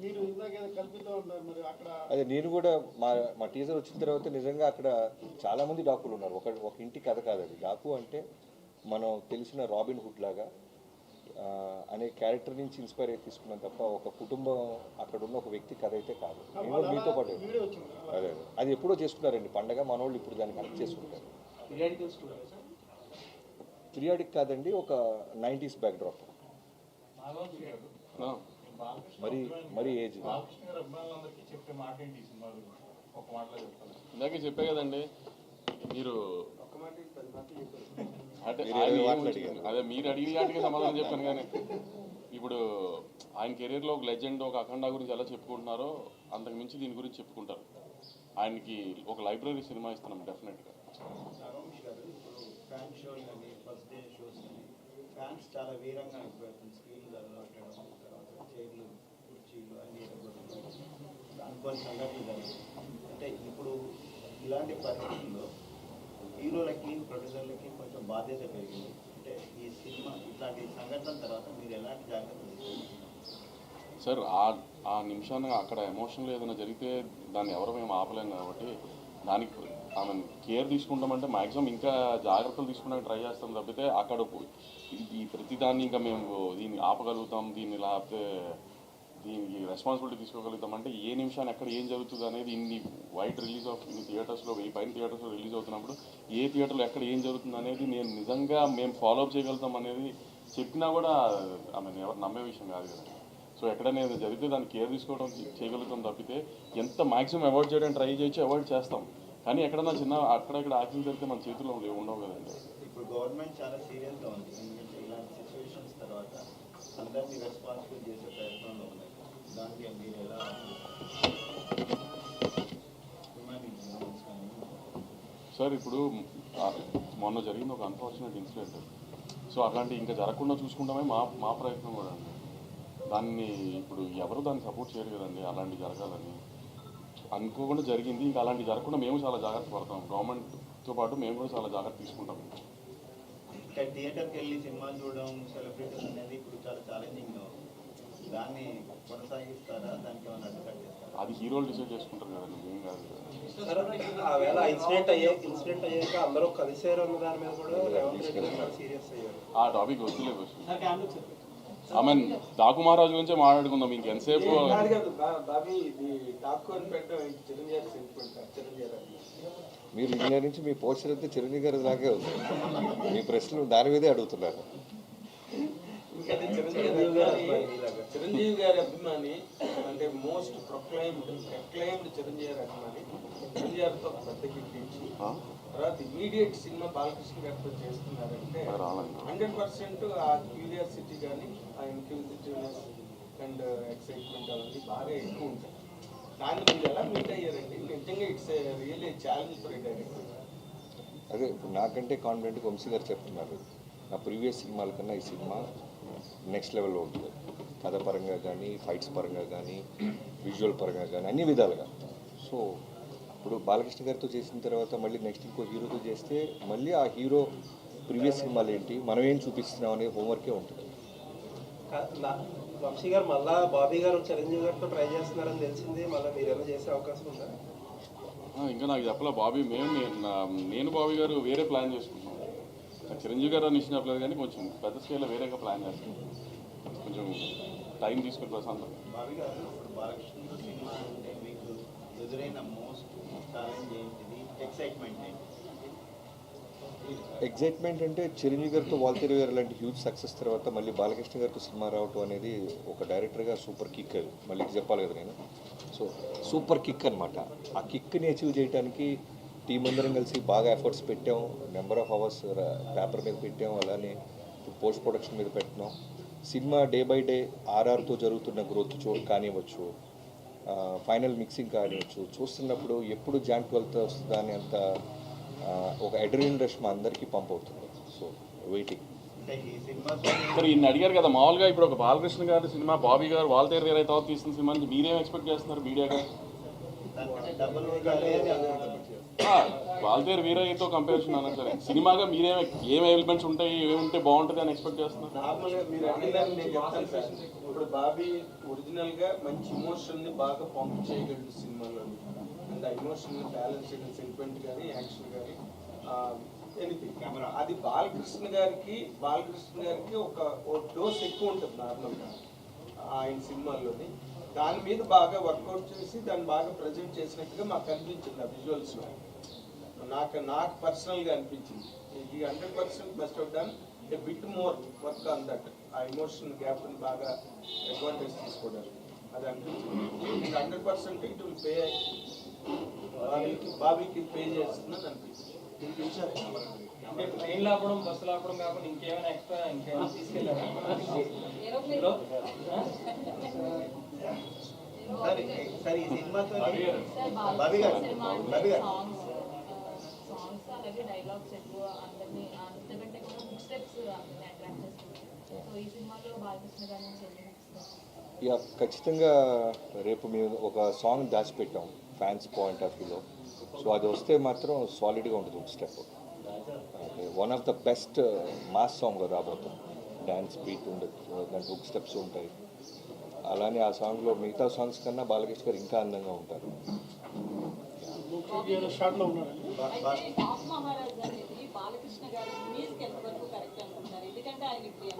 మీరు ఇందాకేదో కల్పితం ఉన్నారు, మరి అక్కడ అదే నేను కూడా మా టీజర్ వచ్చిన తర్వాత నిజంగా అక్కడ చాలామంది డాకులు ఉన్నారు. ఒక ఇంటి కథ కాదు అది. డాకు అంటే మనం తెలిసిన రాబిన్ హుడ్ లాగా అనే క్యారెక్టర్ నుంచి ఇన్స్పైర్ అయి తీసుకున్నాం తప్ప ఒక కుటుంబం అక్కడ ఉన్న ఒక వ్యక్తి కథ అయితే కాదు. నేను కూడా మీతో పాటు అదే అది ఎప్పుడో చేసుకున్నారండి పండగ, మన వాళ్ళు ఇప్పుడు దాన్ని కనెక్ట్ చేసుకుంటారు. పీరియాడిక్ కాదండి, ఒక 90s బ్యాక్డ్రాప్. మరి ఏజ్ ఇందాకే చెప్పే కదండి మీరు, అంటే అదే మీరు అడిగిన వాటికి సమాధానం చెప్పాను. కానీ ఇప్పుడు ఆయన కెరీర్లో ఒక లెజెండ్, ఒక అఖండ గురించి ఎలా చెప్పుకుంటున్నారో అంతకు మించి దీని గురించి చెప్పుకుంటారు. ఆయనకి ఒక లైబ్రరీ సినిమా ఇస్తున్నాం డెఫినెట్గా. ఫ్యాన్ షోలు కానీ ఫస్ట్ డే షోస్ కానీ ఫ్యాన్స్ చాలా వీరంగా అయిపోతుంది. స్క్రీన్లు పెట్టడం, తర్వాత చైర్లు కుర్చీలు అన్ని అనుకోని సంఘటనలు జరిగింది. అంటే ఇప్పుడు ఇలాంటి పరిస్థితుల్లో హీరోలకి ప్రొడ్యూసర్లకి కొంచెం బాధ్యత పెరిగింది. అంటే ఈ సినిమా ఇట్లాంటి సంఘటనల తర్వాత మీరు ఎలాంటి జాగ్రత్తలు తీసుకున్నారు సార్? ఆ నిమిషాన్ని అక్కడ ఎమోషన్లో ఏదైనా జరిగితే దాన్ని ఎవరు మేము ఆపలేం కాబట్టి దానికి ఆమె కేర్ తీసుకుంటామంటే మ్యాక్సిమం ఇంకా జాగ్రత్తలు తీసుకుంటానికి ట్రై చేస్తాం తప్పితే అక్కడ ఈ ప్రతిదాన్ని ఇంకా మేము దీన్ని ఆపగలుగుతాం, దీన్ని లేకపోతే దీనికి రెస్పాన్సిబిలిటీ తీసుకోగలుగుతాం అంటే ఏ నిమిషాన్ని ఎక్కడ ఏం జరుగుతుంది అనేది ఇన్ని వైడ్ రిలీజ్ ఆఫ్ ఇన్ని థియేటర్స్లో 1000 పైన థియేటర్స్లో రిలీజ్ అవుతున్నప్పుడు ఏ థియేటర్లో ఎక్కడ ఏం జరుగుతుంది అనేది నేను నిజంగా మేము ఫాలో అప్ చేయగలుగుతాం అనేది చెప్పినా కూడా ఆమె ఎవరు నమ్మే విషయం కాదు కదా. సో ఎక్కడైనా ఏదో జరిగితే దాన్ని కేర్ తీసుకోవడం చేయగలుగుతాం తప్పితే ఎంత మ్యాక్సిమం అవాయిడ్ చేయడానికి ట్రై చేయొచ్చు, అవాయిడ్ చేస్తాం. కానీ ఎక్కడన్నా చిన్న అక్కడెక్కడ యాక్సిడెంట్ జరిగితే మన చేతుల్లో ఉండవు కదండి. ఇప్పుడు గవర్నమెంట్ చాలా సీరియస్గా ఉంది. ఎందుకంటే ఇలాంటి సిచ్యువేషన్స్ తర్వాత అందరినీ రెస్పాన్సిబుల్ చేసే ప్రయత్నంలో ఉన్నాయి. దానికి మీరు ఎలా సార్? ఇప్పుడు మొన్న జరిగింది ఒక అన్ఫార్చునేట్ ఇన్సిడెంట్. సో అట్లాంటి ఇంకా జరగకుండా చూసుకుంటామే మా ప్రయత్నం కూడా అండి. దాన్ని ఇప్పుడు ఎవరు దాన్ని సపోర్ట్ చేయరు కదండి. అలాంటి జరగాలని అనుకోకుండా జరిగింది. ఇంకా అలాంటి జరగకుండా మేము చాలా జాగ్రత్త పడతాం. గవర్నమెంట్తో పాటు మేము కూడా చాలా జాగ్రత్త తీసుకుంటాం. థియేటర్కి వెళ్ళి సినిమాలు చూడడం, సెలబ్రిటీస్ అనేది ఇప్పుడు చాలా ఛాలెంజింగ్గా ఉంది. దాన్ని కొనసాగిస్తారా? దానికి ఏమైనా అడ్డుకట్టేస్తారా? అది హీరోలు డిసైడ్ చేసుకుంటారు కదా, నువ్వేం కాదు కదా. సార్ ఆవేళ ఇన్సిడెంట్ అయ్యాక అందరూ కలిసారు అన్న దాని మీద కూడా రేవంత్ రెడ్డి గారు చాలా సీరియస్ అయ్యారు. ఆ టాపిక్ వద్దులే క్వశ్చన్. ఐ మీన్ డాకు మహారాజు గురించే మాట్లాడుకుందాం ఇంకెంతసేపు. బాబీ ఇది డాకు అని పెట్టడం చిరంజీవి సెంటిమెంట్. చిరంజీవి మీరు ఇండియా నుంచి మీ పోస్టర్ అయితే చిరంజీవి గారి లాగే ఉంది. మీ ప్రశ్నలు దాని మీదే అడుగుతున్నారు. చిరంజీవి గారి అభిమాని అంటే మోస్ట్ ప్రొక్లైమ్డ్ చిరంజీవి గారి అభిమాని. చిరంజీవి గారితో పెద్ద గిఫ్ట్ ఇచ్చి తర్వాత ఇమీడియట్ సినిమా బాలకృష్ణ గారితో చేస్తున్నారంటే 100% ఆ క్యూరియాసిటీ కానీ ఆ ఇన్క్యూజిటివ్నెస్ అండ్ ఎక్సైట్మెంట్ అవన్నీ బాగా ఎక్కువ ఉంటాయి. దాన్ని మీరు ఎలా మీట్ అయ్యారండి? నిజంగా it's really challenge for director. అదే ఇప్పుడు నాకంటే కాన్ఫిడెంట్గా వంశీ గారు చెప్తున్నారు. నా ప్రీవియస్ సినిమాల కన్నా ఈ సినిమా నెక్స్ట్ లెవెల్లో ఉంటుంది. కథ పరంగా కానీ, ఫైట్స్ పరంగా కానీ, విజువల్ పరంగా కానీ, అన్ని విధాలుగా. సో ఇప్పుడు బాలకృష్ణ గారితో చేసిన తర్వాత మళ్ళీ నెక్స్ట్ ఇంకో హీరోతో చేస్తే మళ్ళీ ఆ హీరో ప్రీవియస్ సినిమాలు ఏంటి, మనం ఏం చూపిస్తున్నాం అనే హోంవర్కే ఉంటుంది. వంశీ గారు మళ్ళా బాబీ గారు చిరంజీవి గారితో ట్రై చేస్తున్నారని తెలిసింది. మళ్ళీ మీరు ఏమైనా చేసే అవకాశం ఉందా? ఇంకా నాకు చెప్పలే బాబీ. నేను బాబీ గారు వేరే ప్లాన్ చేసుకుంటున్నాం. నాకు చిరంజీవి గారు అని ఇచ్చిన చెప్పలేదు కానీ కొంచెం పెద్ద స్కేల్లో వేరేగా ప్లాన్ చేస్తున్నాం. కొంచెం టైం తీసుకుని ప్రశాంతం. బాబీ గారు ఇప్పుడు బాలకృష్ణ సినిమా అంటే మీకు ఎదురైన మోస్ట్ ఛాలెంజ్ ఏంటిది? ఎక్సైట్మెంట్ ఏంటి? ఎగ్జైట్మెంట్ అంటే చిరంజీవి గారితో వాల్తేరు గారు లాంటి హ్యూజ్ సక్సెస్ తర్వాత మళ్ళీ బాలకృష్ణ గారితో సినిమా రావటం అనేది ఒక డైరెక్టర్గా సూపర్ కిక్. అది మళ్ళీ చెప్పాలి కదా నేను. సో సూపర్ కిక్ అనమాట. ఆ కిక్ని అచీవ్ చేయడానికి టీం అందరం కలిసి బాగా ఎఫర్ట్స్ పెట్టాం. నెంబర్ ఆఫ్ అవర్స్ పేపర్ మీద పెట్టాం. అలానే పోస్ట్ ప్రొడక్షన్ మీద పెట్టినాం. సినిమా డే బై డే ఆర్ఆర్తో జరుగుతున్న గ్రోత్ కానివ్వచ్చు, ఫైనల్ మిక్సింగ్ కానివ్వచ్చు, చూస్తున్నప్పుడు ఎప్పుడు జాన్ 12th వస్తుందా అని అంత ఒక అడ్రినల్ రష్ మా అందరికీ పంప్ అవుతుంది. So waiting. మరి ఇన్ని అడిగారు కదా, మామూలుగా ఇప్పుడు ఒక బాలకృష్ణ గారి సినిమా బాబీ గారు వాల్తేరు వేరే తర్వాత తీసిన సినిమా నుంచి మీరేం ఎక్స్పెక్ట్ చేస్తున్నారు మీడియాగా? వాల్తేరు వీరయ్యతో కంపారిజన్ అన్నా సరే సినిమాగా ఏం ఎలిమెంట్స్ ఉంటాయి, ఏముంటే బాగుంటుంది అని ఎక్స్పెక్ట్ చేస్తున్నారు? నార్మల్గా మీరు అడిగినారు నేను చెప్తాను సార్. ఇప్పుడు బాబీ ఒరిజినల్గా మంచి ఇమోషన్ని బాగా పంప్ చేయగలడు సినిమాలో. అండ్ ఆ ఇమోషన్ బ్యాలెన్స్ చేయడం, సెంటిమెంట్ కానీ, యాక్షన్ కానీ, ఎనీథింగ్. అది బాలకృష్ణ గారికి ఒక డోస్ ఎక్కువ ఉంటుంది నార్మల్గా ఆయన సినిమాల్లోని. దాని మీద బాగా వర్కౌట్ చేసి దాన్ని బాగా ప్రజెంట్ చేసినట్టుగా మాకు అనిపించింది ఆ విజువల్స్లో. నాకు పర్సనల్గా అనిపించింది ఇది 100% must have done a bit more work on that. ఆ ఎమోషన్ గ్యాప్ని బాగా అడ్వాంటేజ్ తీసుకోవడానికి అది అనిపించింది. 100% ఇట్ విల్ పే. బాబీకి పే చేస్తుందని అనిపించింది. అంటే ట్రైన్లో ఆపడం, బస్సులో ఆపడం కాకుండా ఇంకేమైనా ఎక్స్ట్రా ఇంకేమైనా తీసుకెళ్ళారా? సార్ ఈ సినిమాతో బాబీ గారు సాంగ్స్ అలాగే డైలాగ్స్ ఎక్కువ అందరినీ అంతకంటే కూడా బుక్ స్టెప్స్ అందరినీ అట్రాక్ట్ చేస్తుంది. సో ఈ సినిమాలో బాలకృష్ణ గారి నుంచి ఇక ఖచ్చితంగా రేపు మేము ఒక సాంగ్ దాచిపెట్టాం ఫ్యాన్స్ పాయింట్ ఆఫ్ వ్యూలో. సో అది వస్తే మాత్రం సాలిడ్గా ఉంటుంది. ఒక step one of the best mass song రాబోతుంది. డ్యాన్స్ బీట్ ఉండదు, దాంట్లో హుక్ స్టెప్స్ ఉంటాయి. అలానే ఆ సాంగ్లో మిగతా సాంగ్స్ కన్నా బాలకృష్ణ గారు ఇంకా అందంగా ఉంటారు. మహారాజ్ అనేది బాలకృష్ణ గారి మ్యూజిక్ ఎంతవరకు కరెక్ట్ అనుకుంటారు? ఎందుకంటే ఆయన ఇప్పుడు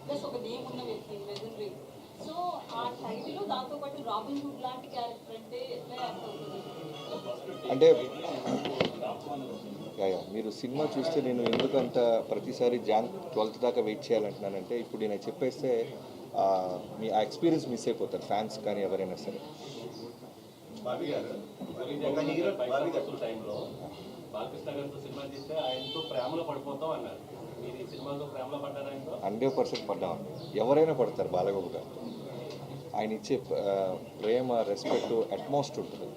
ప్లస్ ఒక నేమ్ ఉన్న వ్యక్తి, లెజెండరీ. సో ఆ టైటిల్ దాంతోపాటు రాబిన్ హుడ్ లాంటి క్యారెక్టర్ అంటే ఎట్లా యాక్ట్ అవుతుంది? అంటే మీరు సినిమా చూస్తే నేను ఎందుకంత ప్రతిసారి Jan 12th దాకా వెయిట్ చేయాలంటున్నానంటే, ఇప్పుడు నేను చెప్పేస్తే మీ ఆ ఎక్స్పీరియన్స్ మిస్ అయిపోతారు ఫ్యాన్స్ కానీ ఎవరైనా సరే. బాబీ గారు ఒక హీరో బాబీ గారు టైంలో బాలకృష్ణ గారితో సినిమా తీస్తే ఆయనతో ప్రేమలో పడిపోతాం అన్నారు. మీరు ఈ సినిమాతో ప్రేమలో పడ్డారు? ఆయనతో 100% పడ్డామండి. ఎవరైనా పడతారు బాలబాబు గారు. ఆయన ఇచ్చే ప్రేమ, రెస్పెక్ట్, అట్మాస్ట్ ఉంటుంది.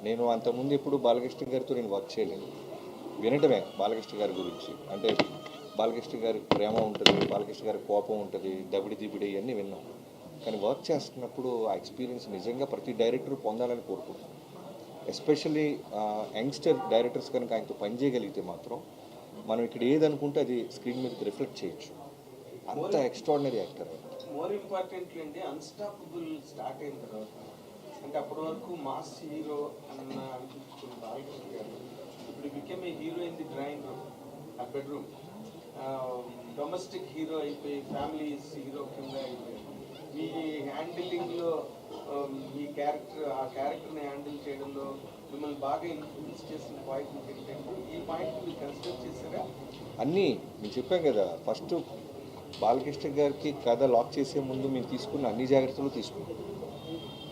నేను అంతకుముందు ఎప్పుడు బాలకృష్ణ గారితో నేను వర్క్ చేయలేదు. వినటమే బాలకృష్ణ గారి గురించి. అంటే బాలకృష్ణ గారి ప్రేమ ఉంటుంది, బాలకృష్ణ గారి కోపం ఉంటుంది, దబిడి దిబిడి ఇవన్నీ విన్నాం. కానీ వర్క్ చేస్తున్నప్పుడు ఆ ఎక్స్పీరియన్స్ నిజంగా ప్రతి డైరెక్టర్ పొందాలని కోరుకుంటున్నాను. ఎస్పెషల్లీ యంగ్స్టర్ డైరెక్టర్స్ కనుక ఆయనతో పనిచేయగలిగితే మాత్రం మనం ఇక్కడ ఏదనుకుంటే అది స్క్రీన్ మీదకి రిఫ్లెక్ట్ చేయొచ్చు. అంత ఎక్స్ట్రాడినరీ యాక్టర్. మోర్ ఇంపార్టెంట్లీ అండి, అన్స్టాపబుల్ స్టార్ట్ అయిన తర్వాత అంటే అప్పటి వరకు మాస్ హీరో అన్న అనిపించుకున్న బాలకృష్ణ గారు ఇప్పుడు became a hero in the drawing room ఆ బెడ్రూమ్, డొమెస్టిక్ హీరో అయిపోయి ఫ్యామిలీ హీరో కింద అయిపోయి మీ హ్యాండిలింగ్లో మీ క్యారెక్టర్ ఆ క్యారెక్టర్ని హ్యాండిల్ చేయడంలో మిమ్మల్ని బాగా ఇన్ఫ్లుయెన్స్ చేసిన పాయింట్ ఏంటంటే ఈ పాయింట్ మీరు కన్సిడర్ చేశారా? అన్నీ నేను చెప్పాను కదా, ఫస్ట్ బాలకృష్ణ గారికి కథ లాక్ చేసే ముందు మేము తీసుకున్న అన్ని జాగ్రత్తలు తీసుకున్నాం.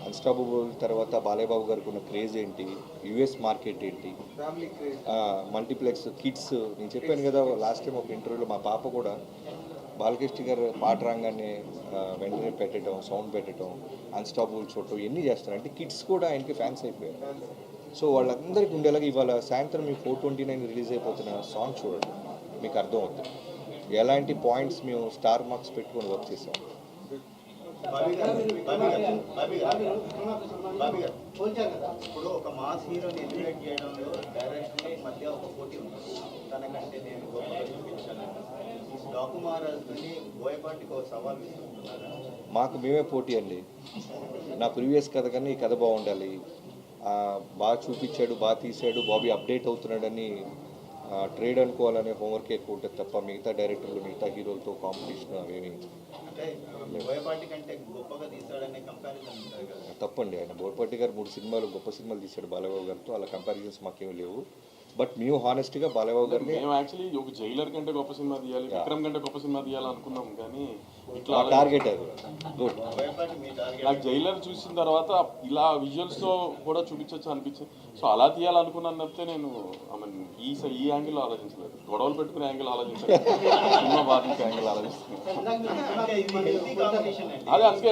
అన్స్టాపబుల్ తర్వాత బాలయ్యబాబు గారికి ఉన్న క్రేజ్ ఏంటి, యుఎస్ మార్కెట్ ఏంటి, ఫ్యామిలీ క్రేజ్, మల్టీప్లెక్స్ కిడ్స్. నేను చెప్పాను కదా లాస్ట్ టైం ఒక ఇంటర్వ్యూలో, మా పాప కూడా బాలకృష్ణ గారు పాట రాగానే వెంటనే పెట్టడం, సౌండ్ పెట్టడం, అన్స్టాపబుల్ చూడటం ఇవన్నీ చేస్తారు. అంటే కిడ్స్ కూడా ఆయనకి ఫ్యాన్స్ అయిపోయారు. సో వాళ్ళందరికీ ఉండేలాగా ఇవాళ సాయంత్రం మీ 4/29 రిలీజ్ అయిపోతున్న సాంగ్ చూడండి, మీకు అర్థం అవుతుంది ఎలాంటి పాయింట్స్ మేము స్టార్ మార్క్స్ పెట్టుకొని వర్క్ చేసాం. ఇప్పుడు ఒక మాస్ హీరోని ఎలివేట్ చేయడంలో డైరెక్టర్ మధ్య ఒక పోటీ ఉంది. తనకంటే నేను గొప్పగా చూపించాను. డాకుమారాజుని బోయపాటికి ఒక సవాల్ విసురుతున్నారా? మాకు మేమే పోటీ అండి. నా ప్రీవియస్ కథ కన్నా ఈ కథ బాగుండాలి, బాగా చూపించాడు, బాగా తీసాడు, బాబీ అప్డేట్ అవుతున్నాడని ట్రేడ్ అనుకోవాలనే హోంవర్క్ ఎక్కువ ఉంటుంది తప్ప మిగతా డైరెక్టర్లు మిగతా హీరోలతో కాంపిటీషన్ అవేమి అంటే బోయపాటి కంటే గొప్పగా తీసాడనే కంపారిజన్ ఉంటుంది కదా. తప్పండి. ఆయన బోయపాటి గారు 3 సినిమాలు గొప్ప సినిమాలు తీశాడు బాలయ్యబాబు గారితో, అలా కంపారిజన్స్ మాకేమీ లేవు. బట్ మేము హానెస్ట్గా బాలయ్యబాబు గారిని మేము యాక్చువల్లీ ఒక జైలర్ కంటే గొప్ప సినిమా తీయాలి, విక్రమ్ కంటే గొప్ప సినిమా తీయాలి అనుకున్నాం, కానీ ఇట్లా టార్గెట్ అది గుడ్. బోయపాటి మీ టార్గెట్ నాకు జైలర్ చూసిన తర్వాత ఇలా విజువల్స్తో కూడా చూపించవచ్చు అనిపించింది. సో అలా తీయాలనుకున్నాను తప్పితే నేను ఈ యాంగిల్లో ఆలోచించలేదు, గొడవలు పెట్టుకునే యాంగిల్ ఆలోచించలేదు, సినిమా బాధించే యాంగిల్ ఆలోచిస్తున్నాను. అంటే ఇది హెల్తీ కాంపిటీషన్ అండి. అదే అందుకే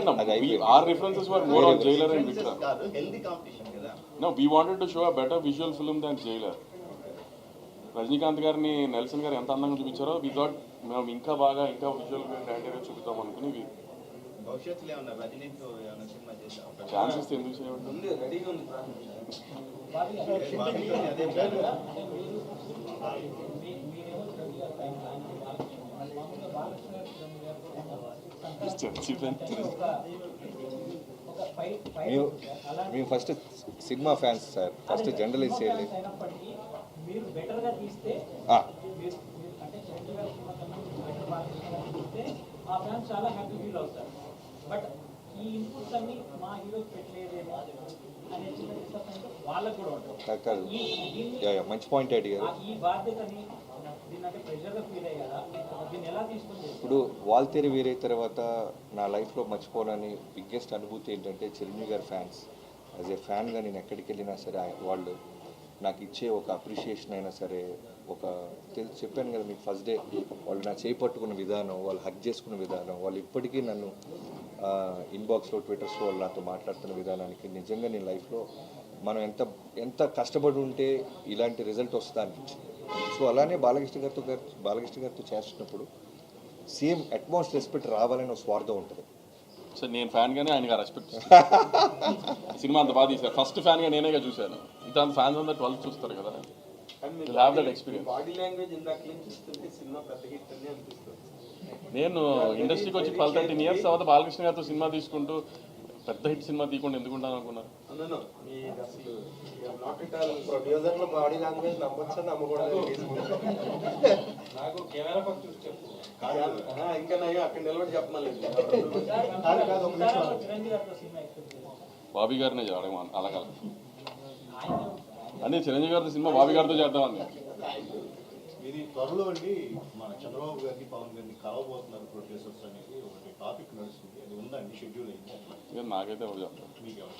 our references were more on Jailer and Vikram. కాదు, హెల్తీ కాంపిటీషన్ కదా. No, we wanted to show a better visual film than Jailer. Rajinikanth గారిని నెల్సన్ గారు ఎంత అందంగా చూపించారో వి థాట్ మేము ఇంకా బాగా ఇంకా విజువల్ గ్రాండీగా చూపిద్దాం అనుకుని భవిష్యత్తులో ఏమన్నా రజనీతో ఏమన్నా సినిమా చేసాం ఛాన్సెస్ ఎందుకు చేయమంటారు. ఉంది, రెడీగా ఉంది. అదే ప్లాన్. మేము first cinema fans sir, first generalize చేయాలి. మీరు బెటర్గా తీస్తే అంటే చిరంజీవి గారి సినిమా కన్నా బెటర్ బాగా తీస్తే ఆ ఫ్యాన్స్ చాలా హ్యాపీ ఫీల్ అవుతారు. బట్ ఈ ఇన్పుట్స్ అన్ని మా హీరోకి పెట్టలేదేమో అనే చిన్న డిస్టర్బెన్స్ వాళ్ళకు కూడా ఉంటుంది. కాదు, మంచి పాయింట్ అడిగారు. ఈ బాధ్యతని దీన్ని ప్రెషర్గా ఫీల్ అయ్యి కదా, దీన్ని ఎలా తీసుకుంటే ఇప్పుడు వాల్తేరి వేరే తర్వాత నా లైఫ్లో మర్చిపోవాలని బిగ్గెస్ట్ అనుభూతి ఏంటంటే చిరంజీవి గారి ఫ్యాన్స్. యాజ్ ఏ ఫ్యాన్గా నేను ఎక్కడికి వెళ్ళినా సరే వాళ్ళు నాకు ఇచ్చే ఒక అప్రిషియేషన్ అయినా సరే, ఒక చెప్పాను కదా మీకు ఫస్ట్ డే, వాళ్ళు నా చేయి పట్టుకున్న విధానం, వాళ్ళు హగ్ చేసుకున్న విధానం, వాళ్ళు ఇప్పటికీ నన్ను ఇన్బాక్స్లో ట్విట్టర్స్లో వాళ్ళు నాతో మాట్లాడుతున్న విధానానికి నిజంగా నేను లైఫ్లో మనం ఎంత కష్టపడి ఉంటే ఇలాంటి రిజల్ట్ వస్తుందా అనిపించింది. సో అలానే బాలకృష్ణ గారితో చేస్తున్నప్పుడు సేమ్ అట్మాస్ట్ రెస్పెక్ట్ రావాలని ఒక స్వార్థం ఉంటుంది. సో నేను ఫ్యాన్గానే ఆయనగా రెస్పెక్ట్ సినిమా అంత బాగా తీశారు. ఫస్ట్ ఫ్యాన్గా నేనేగా చూశాను, ఇంకా ఫ్యాన్స్ అందరూ 12 చూస్తారు కదా. Have that experience. Body language ఇందాక ఏం చూస్తుంటే సినిమా పెద్ద హిట్ అని అనిపిస్తుంది. నేను ఇండస్ట్రీకి వచ్చి 12-13 ఇయర్స్ తర్వాత బాలకృష్ణ గారితో సినిమా తీసుకుంటూ పెద్ద హిట్ సినిమా తీయకుండా ఎందుకుంటాను అనుకున్నారు. అసలు నాట్ ఎట్ ఆల్ ప్రొడ్యూసర్ల బాడీ లాంగ్వేజ్ నమ్మొచ్చా నమ్మకూడదు. నాకు కెమెరా పక్క చూసి చెప్పు. ఇంకా నయ్యో అక్కడ నిలబడి చెప్పమలేదు. చిరంజీవి గారితో సినిమా ఎక్స్పెక్ట్ చేశారు. బాబీ గారినే చేయడం అలాగా అన్నీ చిరంజీవి గారితో సినిమా బాబీ గారితో చేద్దామని. ఇది త్వరలో అండి మన చంద్రబాబు గారిని పవన్ గారిని కలవబోతున్నారు ప్రొడ్యూసర్స్ అనేది ఒకటి టాపిక్ నడుస్తుంది. అది ఉందండి, షెడ్యూల్ అయింది. నాకైతే ఎవరు చెప్తారు. మీకు ఎవరు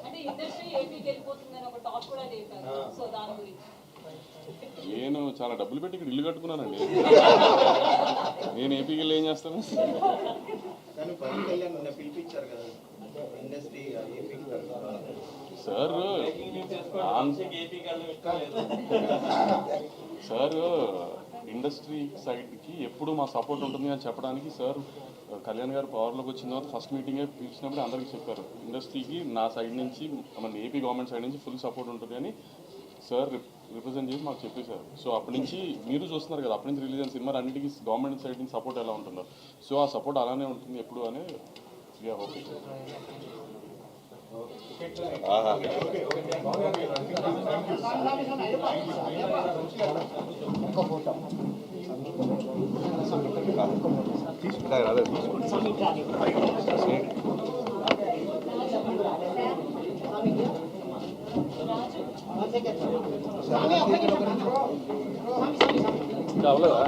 అంటే ఇండస్ట్రీ ఏపీకి వెళ్ళిపోతుందని ఒక టాక్ కూడా లేపారు. సో దాని గురించి నేను చాలా డబ్బులు పెట్టి ఇక్కడ ఇల్లు కట్టుకున్నానండి. నేను ఏపీకి వెళ్ళి ఏం చేస్తాను. కానీ పవన్ కళ్యాణ్ పిలిపించారు కదా ఇండస్ట్రీ సార్ సార్ ఇండస్ట్రీ సైడ్కి ఎప్పుడు మా సపోర్ట్ ఉంటుంది అని చెప్పడానికి సార్ కళ్యాణ్ గారు పవర్లోకి వచ్చిన తర్వాత ఫస్ట్ మీటింగే పిలిచినప్పుడు అందరికీ చెప్పారు, ఇండస్ట్రీకి నా సైడ్ నుంచి మన ఏపీ గవర్నమెంట్ సైడ్ నుంచి ఫుల్ సపోర్ట్ ఉంటుంది అని సార్ రిప్రజెంట్ చేసి మాకు చెప్పేశారు. సో అప్పటి నుంచి మీరు చూస్తున్నారు కదా, అప్పటి నుంచి రిలీజ్ అయిన సినిమా అన్నిటికీ గవర్నమెంట్ సైడ్ నుంచి సపోర్ట్ ఎలా ఉంటుందో, సో ఆ సపోర్ట్ అలానే ఉంటుంది ఎప్పుడు అని వీఆర్ హోపింగ్. ఆహా. తీసుకుంటా రాలేదు కావలేదా